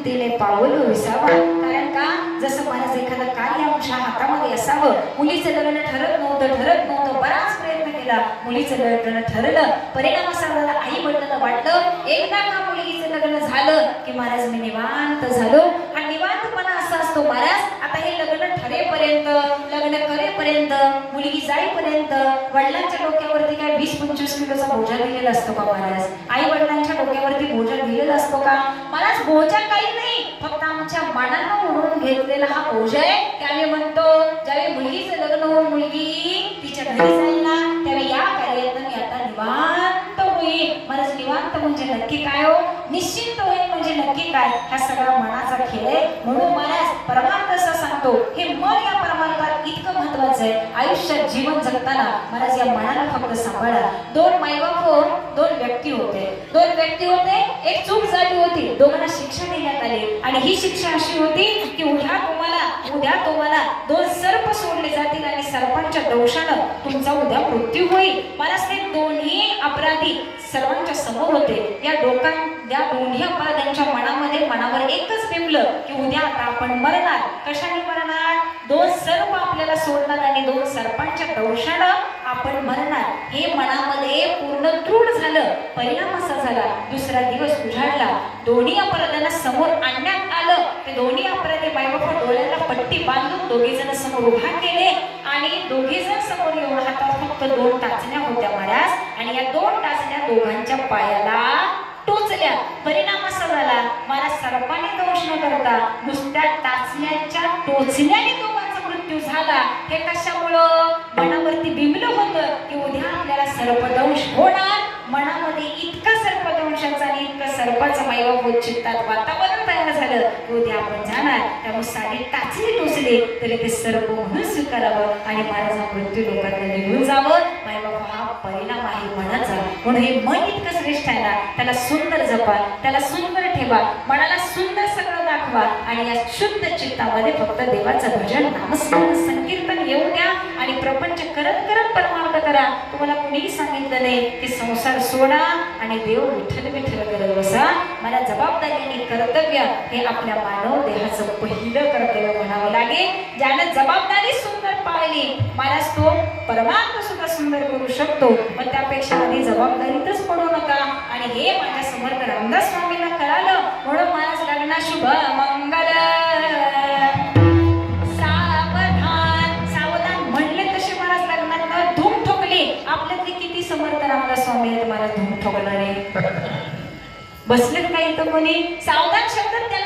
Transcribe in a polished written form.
दिले पाऊल विसावा. कारण का जसं महाराज एखादं कार्य आमच्या हातामध्ये असावं. मुलीचं लग्न ठरत नव्हतं बराच प्रयत्न केला. मुलीचं लग्न ठरलं. परिणाम असा झाला आई वडिलांना वाटलं एकदा का मुलगीचं लग्न झालं की महाराज मी निवांत झालो. हा निवांतपणा असा असतो महाराज. आता हे लग्न ठरेपर्यंत लग्न करेपर्यंत मुलगी जाईपर्यंत वडिलांच्या डोक्यावरती काय 20-25 किलोचा बोजा दिलेला असतो का महाराज? आई वडिलांच्या डोक्यावरती बोजा दिलेला असतो का महाराज? बोजा काही नाही, फक्त आमच्या मनानं ओढून घेतलेला हा बोजा आहे. त्यावेळी म्हणतो ज्यावेळी मुलगीचं लग्न होऊन मुलगी तिच्या घरी जाईल ना त्यावेळी या कार्यात मी आता निवांत होईल. महाराज निवांत म्हणजे नक्की काय हो? निश्चिंत होईल म्हणजे नक्की काय? हा सगळा मनाचा खेळ आहे. म्हणून महाराज परमार्थ असं सांगतो हे मन या परमार्थात इतकं महत्वाचं आहे. आयुष्यात जीवन जगताना महाराज या मनाला फक्त सांभाळा. दोन मायबाप दोन व्यक्ती होते. एक चूक झाली होती, दोघांना शिक्षा देण्यात आली आणि ही शिक्षा अशी होती की उद्या तुम्हाला 2 सर्प सोडले जातील आणि सर्पांच्या दंशानं तुमचा उद्या मृत्यू होईल. महाराज ते दोन्ही अपराधी सर्वांच्या समोर होते. या दोन्ही अपराध्यांच्या मनावर एकच बिंबलं की उद्या आता आपण मरणार. कशाने मरणार? 2 सर्प आपल्याला सोडणार आणि 2 सर्पांच्या दंशानं आपण मरणार. हे मनामध्ये पूर्ण दृढ झालं. परिणाम असा झाला दुसरा दिवस उजाडला. दोन्ही अपराध्यांना समोर आणण्यात आलं. ते दोन्ही अपराधी मायबाप डोळ्याला पट्टी बांधून दोघे जण समोर उभा केले आणि दोघे जण समोर येऊन हातात फक्त 2 टाचण्या होत्या महाराज आणि या 2 टाचण्या दोघांच्या पायाला टोचल्या. परिणाम असा झाला मला सर्पाने दोष न करता नुसत्या टाचण्याच्या टोचण्याने दोघांचा मृत्यू झाला. हे कशामुळं? मनावरती बिंबलं होतं की उद्या आपल्याला सर्पदंश होणार. मनामध्ये इतका सर्पदंशाचा आणि इतका सर्पाचा मायबाप चित्तात वातावरण तयार झालं की उद्या आपण जाणार. त्यामुळे सारी टाचणी टोचली तरी ते सर्प म्हणून स्वीकारावं आणि माझा मृत्यू लोकांना निघून जावं. मायबाप हा परिणाम आहे मनाचा. म्हणून हे मन इतकं श्रेष्ठ आहे ना, त्याला सुंदर जपा, त्याला सुंदर ठेवा, मनाला सुंदर सगळं दाखवा आणि या शुद्ध चित्तामध्ये फक्त देवाचं भजन नामस्मरण संकीर्तन येऊ द्या आणि प्रपंच करत करत परमार्थ करा. तुम्हाला कुणीही सांगितलं नाही की संसार सोडा आणि देव विठ्ठल करत बसा. मला जबाबदारी आणि कर्तव्य हे आपल्या मानव देहाचं पहिलं कर्तव्य म्हणावं लागेल. ज्यानं जबाबदारी सुंदर पाळली मला तो परमार्थ सुद्धा सुंदर करू शकतो. पण त्यापेक्षा आधी जबाबदारीतच पडू नका. आणि हे माझ्या समर्थ रामदास स्वामींना कळालं. म्हणून महाराज लग्ना शुभ मंगल सावधान म्हणले तसे महाराज लग्नात धूम ठोकली. आपल्यातले किती समर्थ रामदास स्वामी आहेत महाराज धूम ठोकणारे? बसलेत काही तर कोणी सावधान शब्द त्यांना